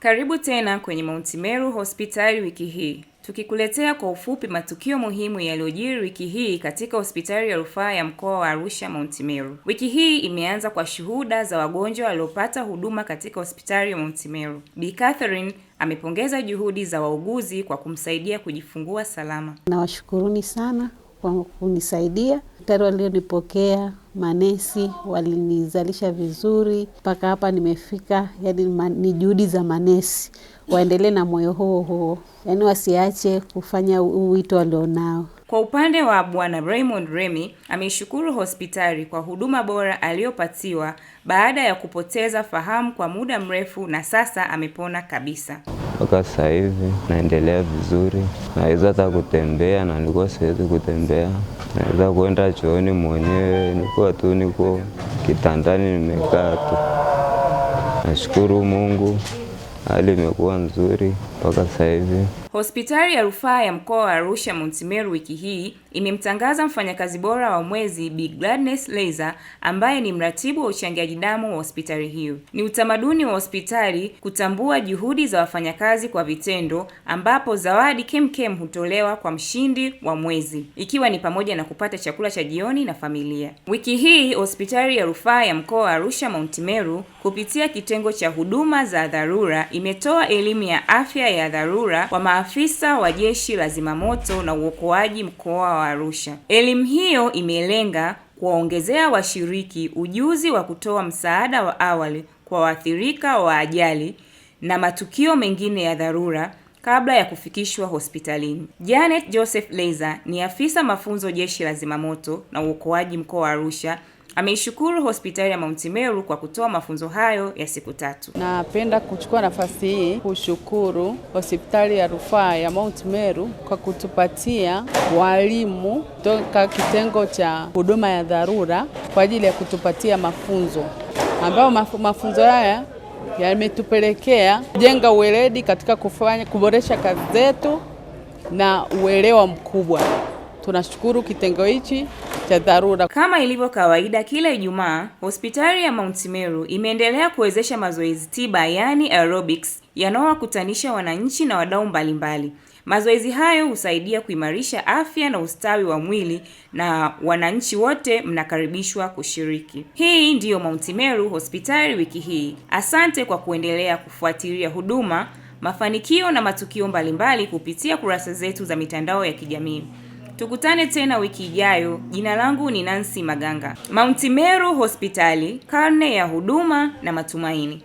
Karibu tena kwenye Mount Meru Hospitali wiki hii. Tukikuletea kwa ufupi matukio muhimu yaliyojiri wiki hii katika Hospitali ya Rufaa ya Mkoa wa Arusha Mount Meru. Wiki hii imeanza kwa shuhuda za wagonjwa waliopata huduma katika Hospitali ya Mount Meru. Bi Catherine amepongeza juhudi za wauguzi kwa kumsaidia kujifungua salama. Nawashukuruni sana kwa kunisaidia. Daktari walionipokea, manesi walinizalisha vizuri mpaka hapa nimefika. Yani ni juhudi za manesi, waendelee na moyo huo, yani wasiache kufanya wito walionao. Kwa upande wa Bwana Raymond Remy, ameishukuru hospitali kwa huduma bora aliyopatiwa baada ya kupoteza fahamu kwa muda mrefu na sasa amepona kabisa. Mpaka sasa hivi naendelea vizuri, naweza hata kutembea na nilikuwa siwezi kutembea. Naweza kwenda chooni mwenyewe, niko kitandani nimekaa tu. Nashukuru Mungu, hali imekuwa nzuri mpaka sasa hivi. Hospitali ya Rufaa ya Mkoa wa Arusha Mount Meru wiki hii imemtangaza mfanyakazi bora wa mwezi Bi Gladness Laizer ambaye ni mratibu wa uchangiaji damu wa hospitali hiyo. Ni utamaduni wa hospitali kutambua juhudi za wafanyakazi kwa vitendo, ambapo zawadi kemkem hutolewa kwa mshindi wa mwezi, ikiwa ni pamoja na kupata chakula cha jioni na familia. Wiki hii Hospitali ya Rufaa ya Mkoa wa Arusha Mount Meru kupitia kitengo cha huduma za dharura imetoa elimu ya afya ya dharura kwa maafisa wa Jeshi la Zimamoto na Uokoaji mkoa wa Arusha. Elimu hiyo imelenga kuwaongezea washiriki ujuzi wa kutoa msaada wa awali kwa waathirika wa ajali na matukio mengine ya dharura kabla ya kufikishwa hospitalini. Janet Joseph Laizer ni afisa mafunzo Jeshi la Zimamoto na Uokoaji mkoa wa Arusha. Ameishukuru hospitali ya Mount Meru kwa kutoa mafunzo hayo ya siku 3. Napenda kuchukua nafasi hii kushukuru hospitali ya Rufaa ya Mount Meru kwa kutupatia walimu kutoka kitengo cha huduma ya dharura kwa ajili ya kutupatia mafunzo, ambayo mafunzo haya yametupelekea kujenga uweledi katika kuboresha kazi zetu na uelewa mkubwa. Tunashukuru kitengo hichi cha dharura. Kama ilivyo kawaida kila Ijumaa, hospitali ya Mount Meru imeendelea kuwezesha mazoezi tiba, yani aerobics, yanayowakutanisha wananchi na wadau mbalimbali. Mazoezi hayo husaidia kuimarisha afya na ustawi wa mwili na wananchi wote mnakaribishwa kushiriki. Hii ndiyo Mount Meru Hospitali wiki hii. Asante kwa kuendelea kufuatilia huduma, mafanikio na matukio mbalimbali kupitia kurasa zetu za mitandao ya kijamii. Tukutane tena wiki ijayo. Jina langu ni Nancy Maganga. Mount Meru Hospitali, karne ya huduma na matumaini.